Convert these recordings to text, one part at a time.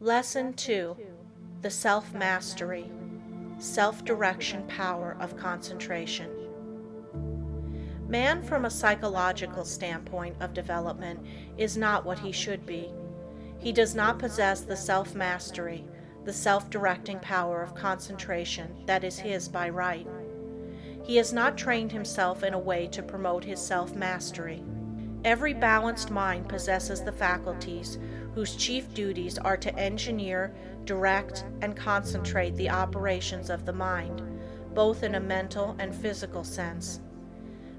Lesson 2. The Self-Mastery, Self-Direction Power of Concentration. Man, from a psychological standpoint of development, is not what he should be. He does not possess the self-mastery, the self-directing power of concentration that is his by right. He has not trained himself in a way to promote his self-mastery. Every balanced mind possesses the faculties whose chief duties are to engineer, direct, and concentrate the operations of the mind, both in a mental and physical sense.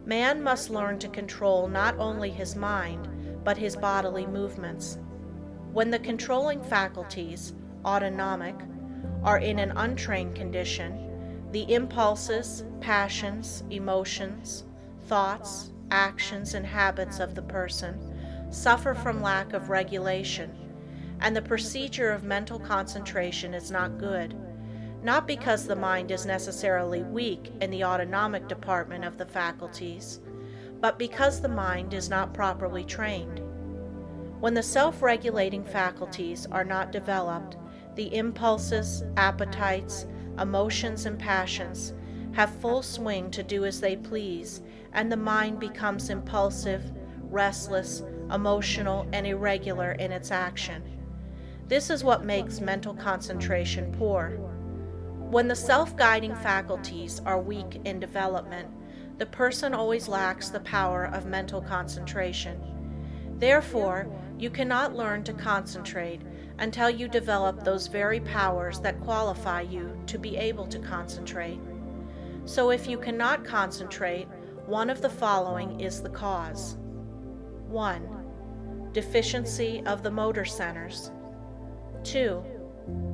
Man must learn to control not only his mind, but his bodily movements. When the controlling faculties, autonomic, are in an untrained condition, the impulses, passions, emotions, thoughts, actions, and habits of the person suffer from lack of regulation, and the procedure of mental concentration is not good, not because the mind is necessarily weak in the autonomic department of the faculties, but because the mind is not properly trained. When the self-regulating faculties are not developed, the impulses, appetites, emotions, and passions have full swing to do as they please, and the mind becomes impulsive, restless, emotional, and irregular in its action. This is what makes mental concentration poor. When the self-guiding faculties are weak in development, the person always lacks the power of mental concentration. Therefore, you cannot learn to concentrate until you develop those very powers that qualify you to be able to concentrate. So if you cannot concentrate, one of the following is the cause. 1. Deficiency of the motor centers. 2.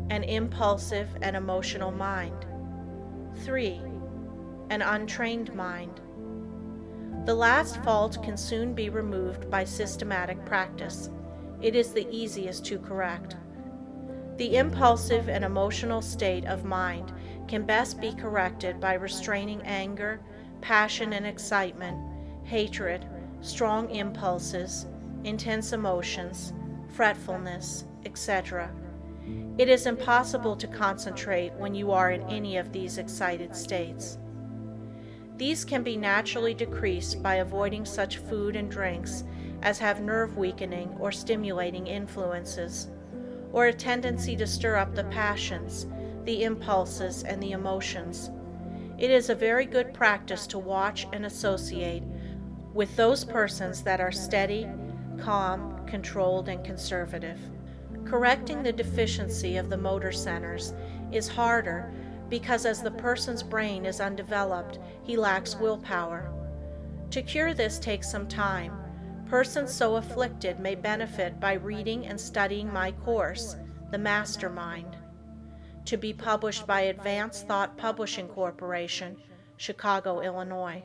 An impulsive and emotional mind. 3. An untrained mind. The last fault can soon be removed by systematic practice. It is the easiest to correct. The impulsive and emotional state of mind can best be corrected by restraining anger, passion and excitement, hatred, strong impulses, intense emotions, fretfulness, etc. It is impossible to concentrate when you are in any of these excited states. These can be naturally decreased by avoiding such food and drinks as have nerve-weakening or stimulating influences, or a tendency to stir up the passions, the impulses, and the emotions. It is a very good practice to watch and associate with those persons that are steady, calm, controlled, and conservative. Correcting the deficiency of the motor centers is harder because as the person's brain is undeveloped, he lacks willpower. To cure this takes some time. Persons so afflicted may benefit by reading and studying my course, The Mastermind, to be published by Advanced Thought Publishing Corporation, Chicago, Illinois.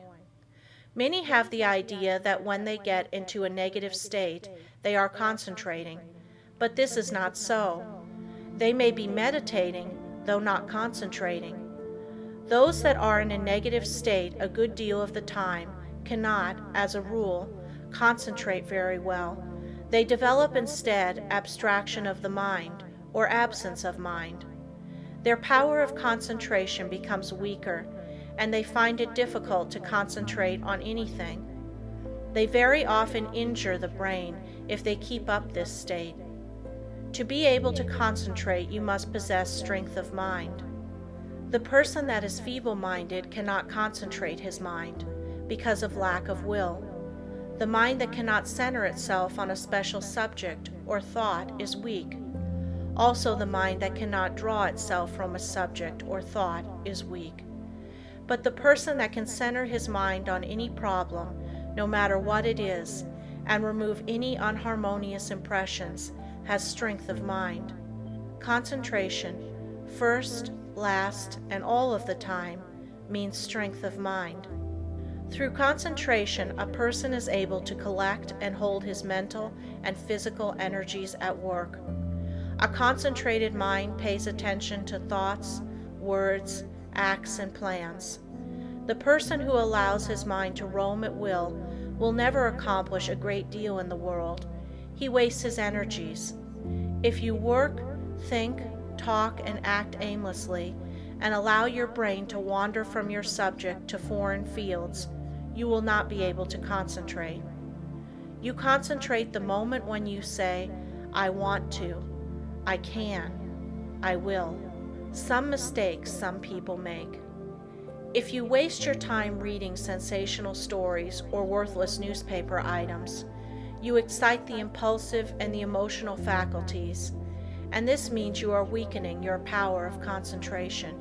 Many have the idea that when they get into a negative state, they are concentrating, but this is not so. They may be meditating, though not concentrating. Those that are in a negative state a good deal of the time cannot, as a rule, concentrate very well. They develop instead abstraction of the mind, or absence of mind. Their power of concentration becomes weaker, and they find it difficult to concentrate on anything. They very often injure the brain if they keep up this state. To be able to concentrate, you must possess strength of mind. The person that is feeble-minded cannot concentrate his mind because of lack of will. The mind that cannot center itself on a special subject or thought is weak. Also, the mind that cannot draw itself from a subject or thought is weak. But the person that can center his mind on any problem, no matter what it is, and remove any unharmonious impressions, has strength of mind. Concentration, first, last, and all of the time, means strength of mind. Through concentration, a person is able to collect and hold his mental and physical energies at work. A concentrated mind pays attention to thoughts, words, acts, and plans. The person who allows his mind to roam at will never accomplish a great deal in the world. He wastes his energies. If you work, think, talk, and act aimlessly, and allow your brain to wander from your subject to foreign fields, you will not be able to concentrate. You concentrate the moment when you say, I want to, I can, I will. Some mistakes some people make. If you waste your time reading sensational stories or worthless newspaper items, you excite the impulsive and the emotional faculties, and this means you are weakening your power of concentration.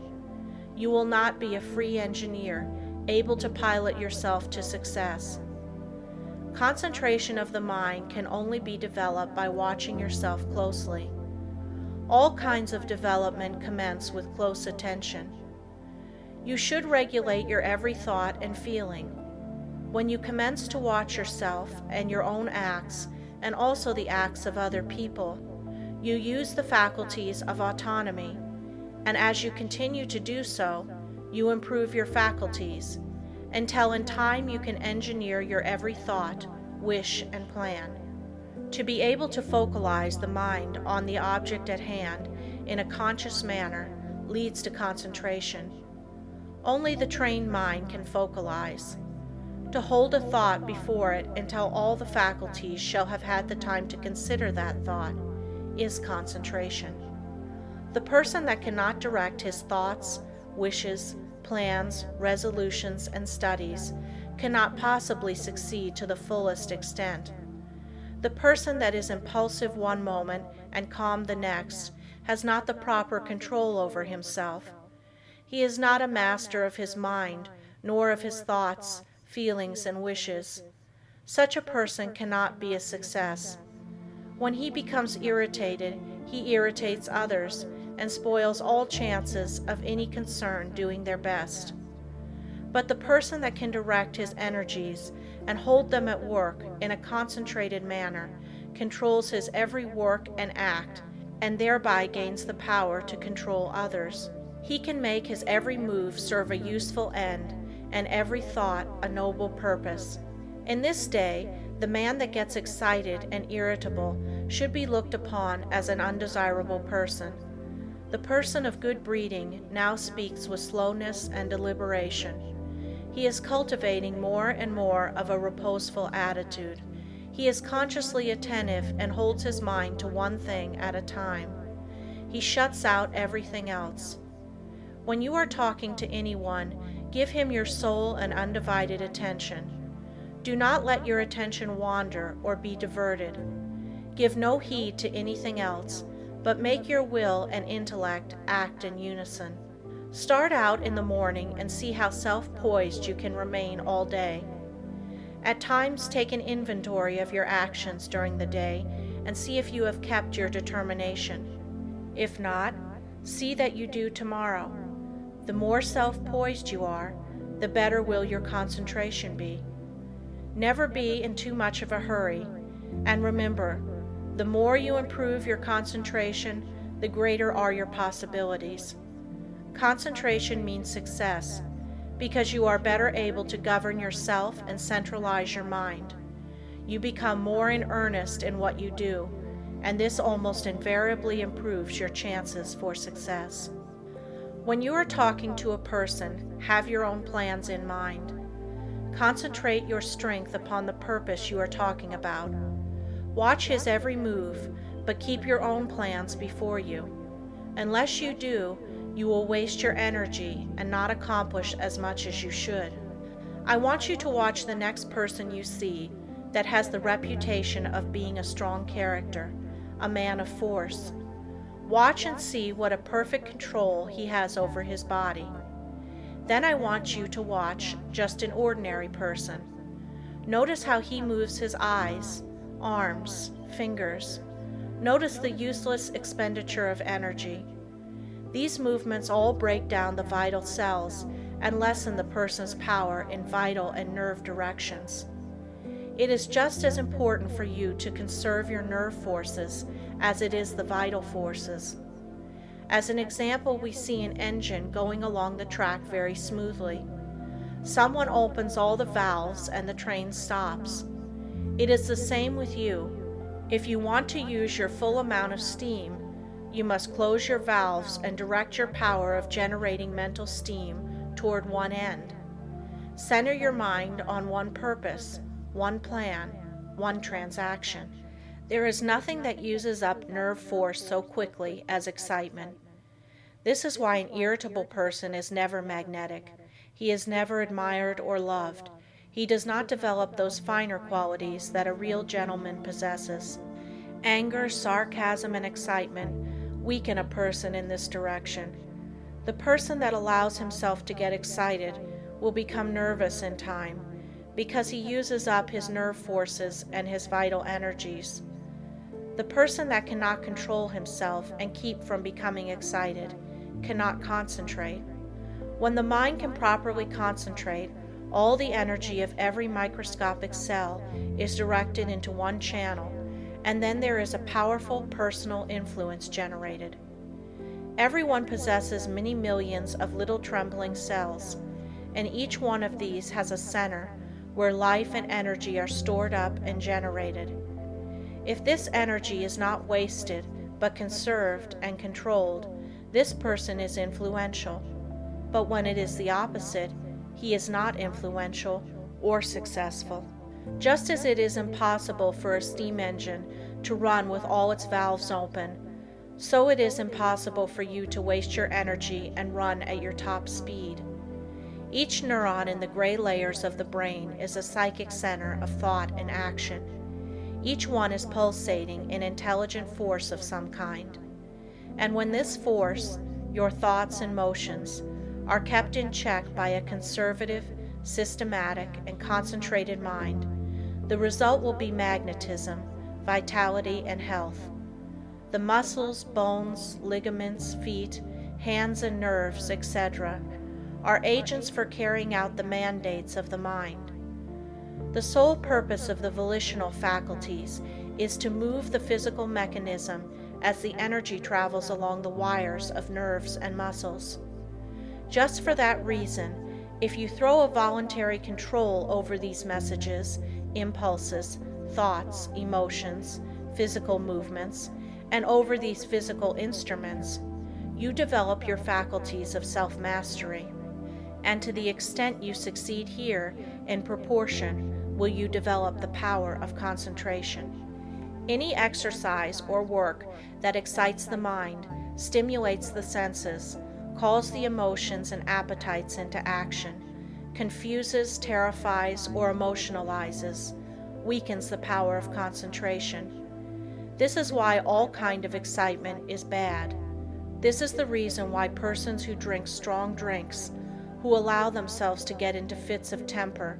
You will not be a free engineer, able to pilot yourself to success. Concentration of the mind can only be developed by watching yourself closely. All kinds of development commence with close attention. You should regulate your every thought and feeling. When you commence to watch yourself and your own acts, and also the acts of other people, you use the faculties of autonomy, and as you continue to do so, you improve your faculties, until in time you can engineer your every thought, wish, and plan. To be able to focalize the mind on the object at hand in a conscious manner leads to concentration. Only the trained mind can focalize. To hold a thought before it until all the faculties shall have had the time to consider that thought is concentration. The person that cannot direct his thoughts, wishes, plans, resolutions, and studies cannot possibly succeed to the fullest extent. The person that is impulsive one moment and calm the next has not the proper control over himself. He is not a master of his mind, nor of his thoughts, feelings, and wishes. Such a person cannot be a success. When he becomes irritated, he irritates others and spoils all chances of any concern doing their best. But the person that can direct his energies and hold them at work in a concentrated manner controls his every work and act, and thereby gains the power to control others. He can make his every move serve a useful end, and every thought a noble purpose. In this day, the man that gets excited and irritable should be looked upon as an undesirable person. The person of good breeding now speaks with slowness and deliberation. He is cultivating more and more of a reposeful attitude. He is consciously attentive and holds his mind to one thing at a time. He shuts out everything else. When you are talking to anyone, give him your sole and undivided attention. Do not let your attention wander or be diverted. Give no heed to anything else, but make your will and intellect act in unison. Start out in the morning and see how self-poised you can remain all day. At times, take an inventory of your actions during the day and see if you have kept your determination. If not, see that you do tomorrow. The more self-poised you are, the better will your concentration be. Never be in too much of a hurry, and remember, the more you improve your concentration, the greater are your possibilities. Concentration means success, because you are better able to govern yourself and centralize your mind. You become more in earnest in what you do, and this almost invariably improves your chances for success. When you are talking to a person, have your own plans in mind. Concentrate your strength upon the purpose you are talking about. Watch his every move, but keep your own plans before you. Unless you do, you will waste your energy and not accomplish as much as you should. I want you to watch the next person you see that has the reputation of being a strong character, a man of force. Watch and see what a perfect control he has over his body. Then I want you to watch just an ordinary person. Notice how he moves his eyes, arms, fingers. Notice the useless expenditure of energy. These movements all break down the vital cells and lessen the person's power in vital and nerve directions. It is just as important for you to conserve your nerve forces as it is the vital forces. As an example, we see an engine going along the track very smoothly. Someone opens all the valves and the train stops. It is the same with you. If you want to use your full amount of steam, You must close your valves and direct your power of generating mental steam toward one end. Center your mind on one purpose, one plan, one transaction. There is nothing that uses up nerve force so quickly as excitement. This is why an irritable person is never magnetic. He is never admired or loved. He does not develop those finer qualities that a real gentleman possesses. Anger, sarcasm, and excitement weaken a person in this direction. The person that allows himself to get excited will become nervous in time, because he uses up his nerve forces and his vital energies. The person that cannot control himself and keep from becoming excited cannot concentrate. When the mind can properly concentrate, all the energy of every microscopic cell is directed into one channel, and then there is a powerful personal influence generated. Everyone possesses many millions of little trembling cells, and each one of these has a center where life and energy are stored up and generated. If this energy is not wasted, but conserved and controlled, this person is influential. But when it is the opposite, he is not influential or successful. Just as it is impossible for a steam engine to run with all its valves open, so it is impossible for you to waste your energy and run at your top speed. Each neuron in the gray layers of the brain is a psychic center of thought and action. Each one is pulsating an intelligent force of some kind. And when this force, your thoughts and motions, are kept in check by a conservative, systematic, and concentrated mind, the result will be magnetism, vitality, and health. The muscles, bones, ligaments, feet, hands, and nerves, etc., are agents for carrying out the mandates of the mind. The sole purpose of the volitional faculties is to move the physical mechanism as the energy travels along the wires of nerves and muscles. Just for that reason, if you throw a voluntary control over these messages, impulses, thoughts, emotions, physical movements, and over these physical instruments, you develop your faculties of self-mastery. And to the extent you succeed here, in proportion will you develop the power of concentration. Any exercise or work that excites the mind, stimulates the senses, calls the emotions and appetites into action, confuses, terrifies, or emotionalizes, weakens the power of concentration. This is why all kind of excitement is bad. This is the reason why persons who drink strong drinks, who allow themselves to get into fits of temper,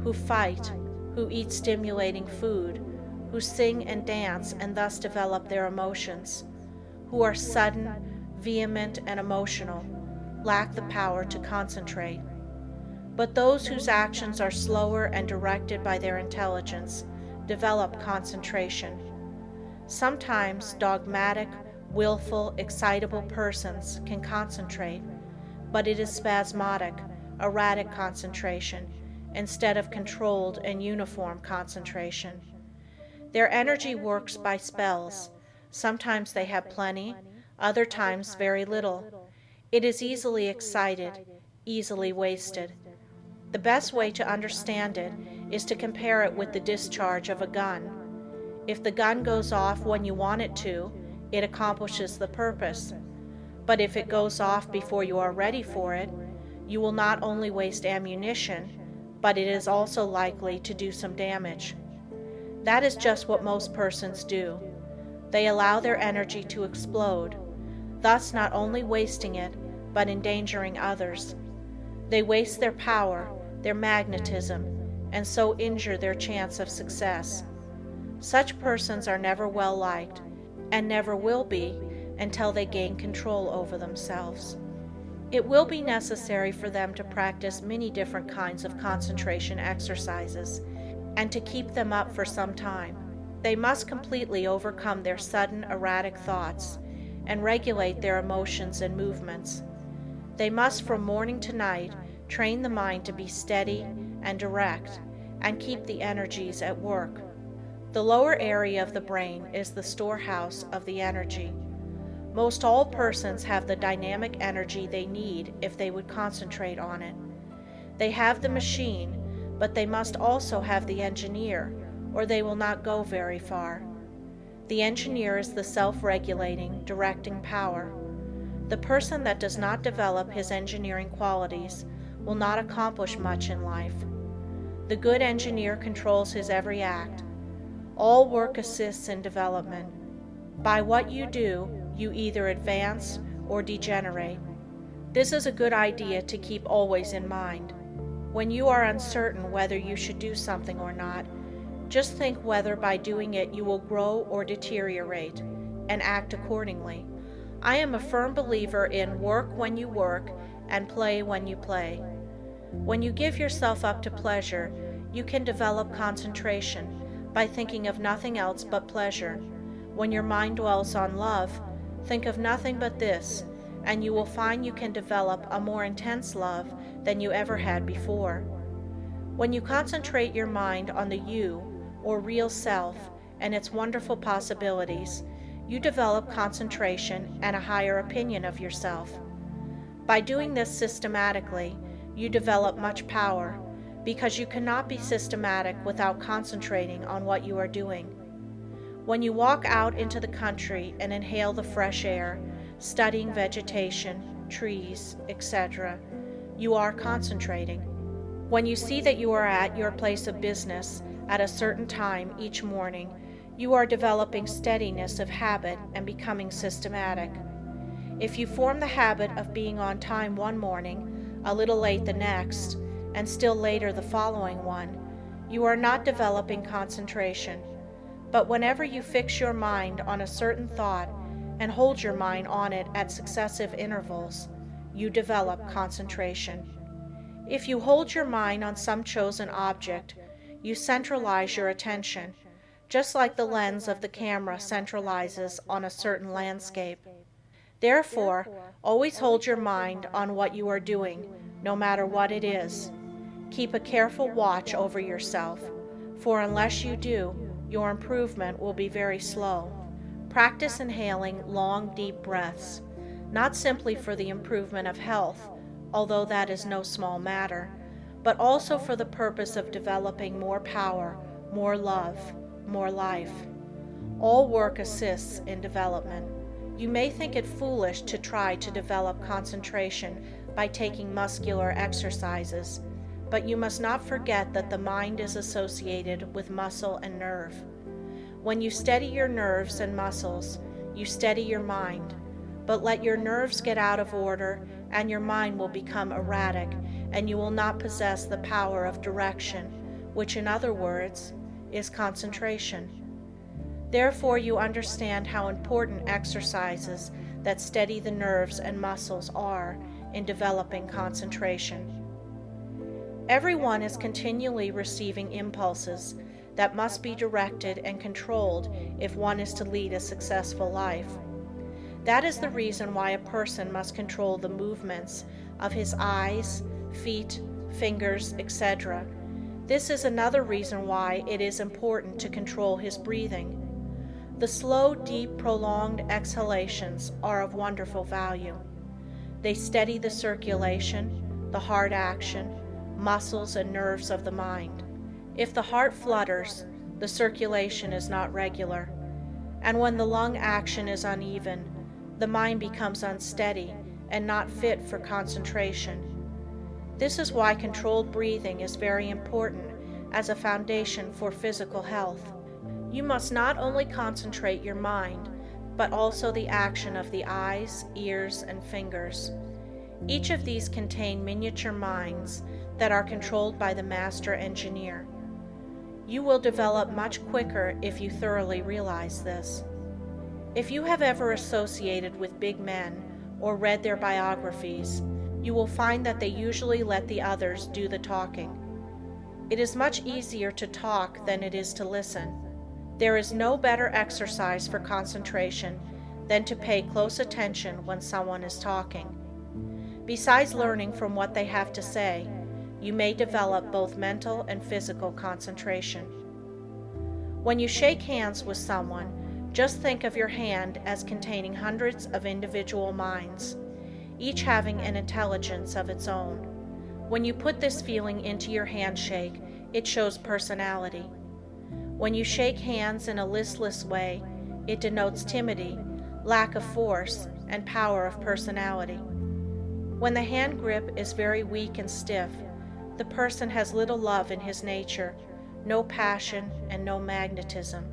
who fight, who eat stimulating food, who sing and dance and thus develop their emotions, who are sudden, vehement, and emotional, lack the power to concentrate. But those whose actions are slower and directed by their intelligence develop concentration. Sometimes dogmatic, willful, excitable persons can concentrate, but it is spasmodic, erratic concentration instead of controlled and uniform concentration. Their energy works by spells. Sometimes they have plenty, other times very little. It is easily excited, easily wasted. The best way to understand it is to compare it with the discharge of a gun. If the gun goes off when you want it to, it accomplishes the purpose. But if it goes off before you are ready for it, you will not only waste ammunition, but it is also likely to do some damage. That is just what most persons do. They allow their energy to explode, thus not only wasting it, but endangering others. They waste their power, their magnetism, and so injure their chance of success. Such persons are never well liked, and never will be until they gain control over themselves. It will be necessary for them to practice many different kinds of concentration exercises, and to keep them up for some time. They must completely overcome their sudden erratic thoughts and regulate their emotions and movements. They must from morning to night train the mind to be steady and direct and keep the energies at work. The lower area of the brain is the storehouse of the energy. Most all persons have the dynamic energy they need if they would concentrate on it. They have the machine, but they must also have the engineer, or they will not go very far. The engineer is the self-regulating, directing power. The person that does not develop his engineering qualities will not accomplish much in life. The good engineer controls his every act. All work assists in development. By what you do, you either advance or degenerate. This is a good idea to keep always in mind. When you are uncertain whether you should do something or not, just think whether by doing it you will grow or deteriorate, and act accordingly. I am a firm believer in work when you work and play when you play. When you give yourself up to pleasure, you can develop concentration by thinking of nothing else but pleasure. When your mind dwells on love, think of nothing but this, and you will find you can develop a more intense love than you ever had before. When you concentrate your mind on the you, or real self, and its wonderful possibilities, you develop concentration and a higher opinion of yourself. By doing this systematically, you develop much power, because you cannot be systematic without concentrating on what you are doing. When you walk out into the country and inhale the fresh air, studying vegetation, trees, etc., you are concentrating. When you see that you are at your place of business at a certain time each morning, you are developing steadiness of habit and becoming systematic. If you form the habit of being on time one morning, a little late the next, and still later the following one, you are not developing concentration. But whenever you fix your mind on a certain thought and hold your mind on it at successive intervals, you develop concentration. If you hold your mind on some chosen object, you centralize your attention, just like the lens of the camera centralizes on a certain landscape. Therefore, always hold your mind on what you are doing, no matter what it is. Keep a careful watch over yourself, for unless you do, your improvement will be very slow. Practice inhaling long, deep breaths, not simply for the improvement of health, although that is no small matter, but also for the purpose of developing more power, more love, more life. All work assists in development. You may think it foolish to try to develop concentration by taking muscular exercises, but you must not forget that the mind is associated with muscle and nerve. When you steady your nerves and muscles, you steady your mind, but let your nerves get out of order and your mind will become erratic, and you will not possess the power of direction, which in other words is concentration. Therefore you understand how important exercises that steady the nerves and muscles are in developing concentration. Everyone is continually receiving impulses that must be directed and controlled if one is to lead a successful life. That is the reason why a person must control the movements of his eyes, feet, fingers, etc. This is another reason why it is important to control his breathing. The slow, deep, prolonged exhalations are of wonderful value. They steady the circulation, the heart action, muscles and nerves of the mind. If the heart flutters, the circulation is not regular, and when the lung action is uneven, the mind becomes unsteady and not fit for concentration. This is why controlled breathing is very important as a foundation for physical health. You must not only concentrate your mind, but also the action of the eyes, ears, and fingers. Each of these contain miniature minds that are controlled by the master engineer. You will develop much quicker if you thoroughly realize this. If you have ever associated with big men or read their biographies, you will find that they usually let the others do the talking. It is much easier to talk than it is to listen. There is no better exercise for concentration than to pay close attention when someone is talking. Besides learning from what they have to say, you may develop both mental and physical concentration. When you shake hands with someone, Just think of your hand as containing hundreds of individual minds, each having an intelligence of its own. When you put this feeling into your handshake, it shows personality. When you shake hands in a listless way, it denotes timidity, lack of force, and power of personality. When the hand grip is very weak and stiff, the person has little love in his nature, no passion, and no magnetism.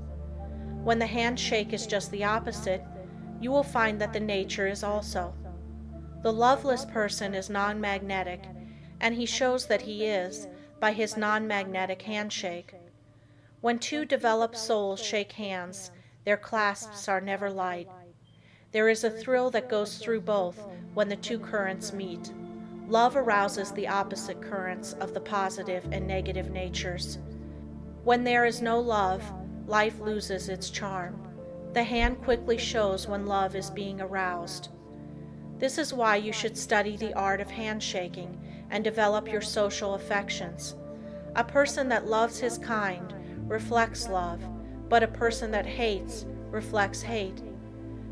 When the handshake is just the opposite, you will find that the nature is also. The loveless person is non-magnetic, and he shows that he is by his non-magnetic handshake. When two developed souls shake hands, their clasps are never light. There is a thrill that goes through both when the two currents meet. Love arouses the opposite currents of the positive and negative natures. When there is no love, life loses its charm. The hand quickly shows when love is being aroused. This is why you should study the art of handshaking and develop your social affections. A person that loves his kind reflects love, but a person that hates reflects hate.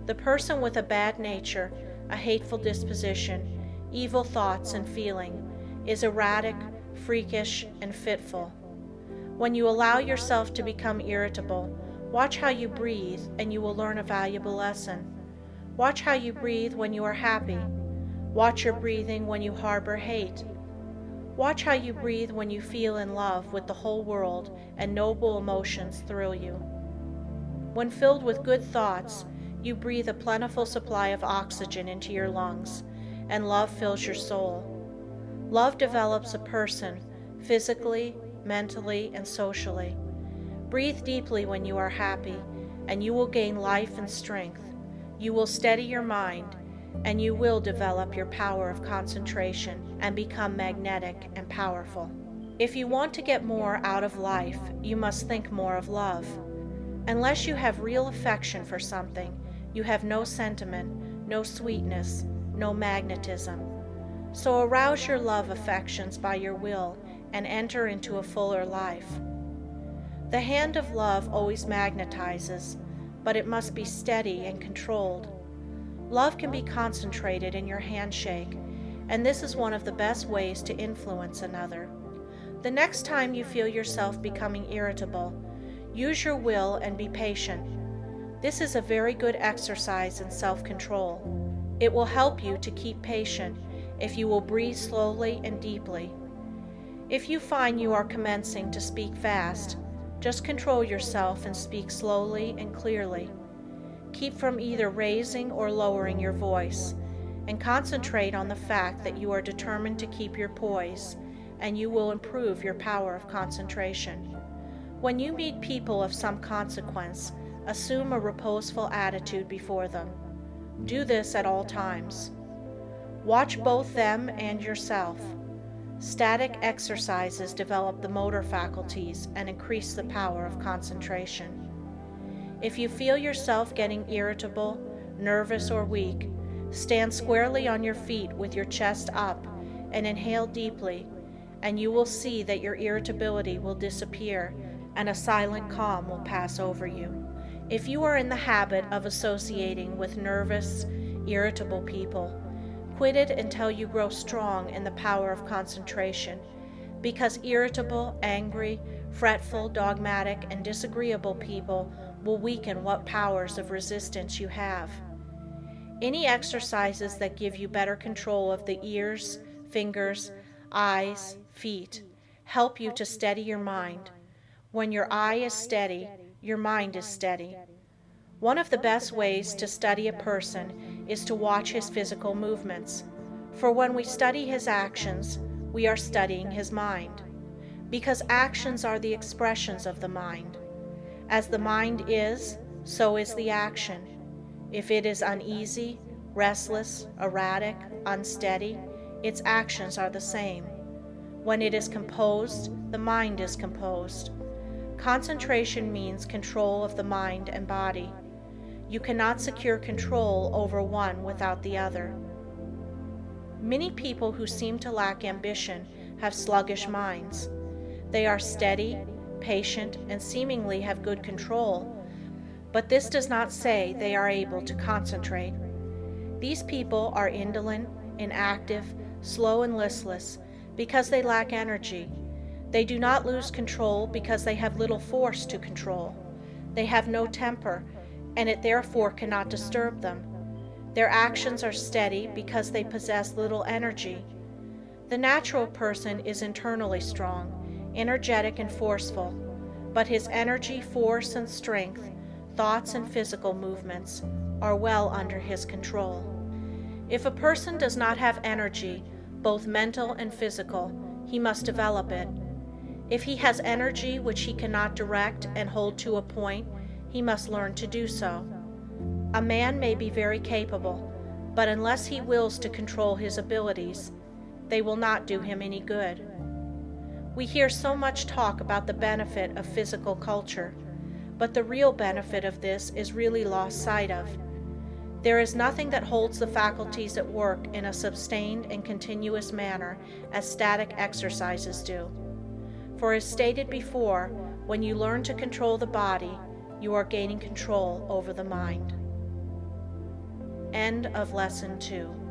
The person with a bad nature, a hateful disposition, evil thoughts and feeling, is erratic, freakish, and fitful. When you allow yourself to become irritable, watch how you breathe and you will learn a valuable lesson. Watch how you breathe when you are happy. Watch your breathing when you harbor hate. Watch how you breathe when you feel in love with the whole world and noble emotions thrill you. When filled with good thoughts, you breathe a plentiful supply of oxygen into your lungs, and love fills your soul. Love develops a person, physically, mentally, and socially. Breathe deeply when you are happy, and you will gain life and strength. You will steady your mind, and you will develop your power of concentration and become magnetic and powerful. If you want to get more out of life, you must think more of love. Unless you have real affection for something, you have no sentiment, no sweetness, no magnetism. So arouse your love affections by your will and enter into a fuller life. The hand of love always magnetizes, but it must be steady and controlled. Love can be concentrated in your handshake, and this is one of the best ways to influence another. The next time you feel yourself becoming irritable, use your will and be patient. This is a very good exercise in self-control. It will help you to keep patient if you will breathe slowly and deeply. If you find you are commencing to speak fast, just control yourself and speak slowly and clearly. Keep from either raising or lowering your voice, and concentrate on the fact that you are determined to keep your poise, and you will improve your power of concentration. When you meet people of some consequence, assume a reposeful attitude before them. Do this at all times. Watch both them and yourself. Static exercises develop the motor faculties and increase the power of concentration. If you feel yourself getting irritable, nervous, or weak, stand squarely on your feet with your chest up and inhale deeply, and you will see that your irritability will disappear and a silent calm will pass over you. If you are in the habit of associating with nervous, irritable people, quit it until you grow strong in the power of concentration, because irritable, angry, fretful, dogmatic, and disagreeable people will weaken what powers of resistance you have. Any exercises that give you better control of the ears, fingers, eyes, feet, help you to steady your mind. When your eye is steady, your mind is steady. One of the best ways to study a person is to watch his physical movements, for when we study his actions, we are studying his mind, because actions are the expressions of the mind. As the mind is, so is the action. If it is uneasy, restless, erratic, unsteady, its actions are the same. When it is composed, the mind is composed. Concentration means control of the mind and body. You cannot secure control over one without the other. Many people who seem to lack ambition have sluggish minds. They are steady, patient, and seemingly have good control, but this does not say they are able to concentrate. These people are indolent, inactive, slow, and listless because they lack energy. They do not lose control because they have little force to control. They have no temper, and it therefore cannot disturb them. Their actions are steady because they possess little energy. The natural person is internally strong, energetic, and forceful, but his energy, force, and strength, thoughts, and physical movements are well under his control. If a person does not have energy, both mental and physical, he must develop it. If he has energy which he cannot direct and hold to a point, he must learn to do so. A man may be very capable, but unless he wills to control his abilities, they will not do him any good. We hear so much talk about the benefit of physical culture, but the real benefit of this is really lost sight of. There is nothing that holds the faculties at work in a sustained and continuous manner as static exercises do. For as stated before, when you learn to control the body, you are gaining control over the mind. End of Lesson 2.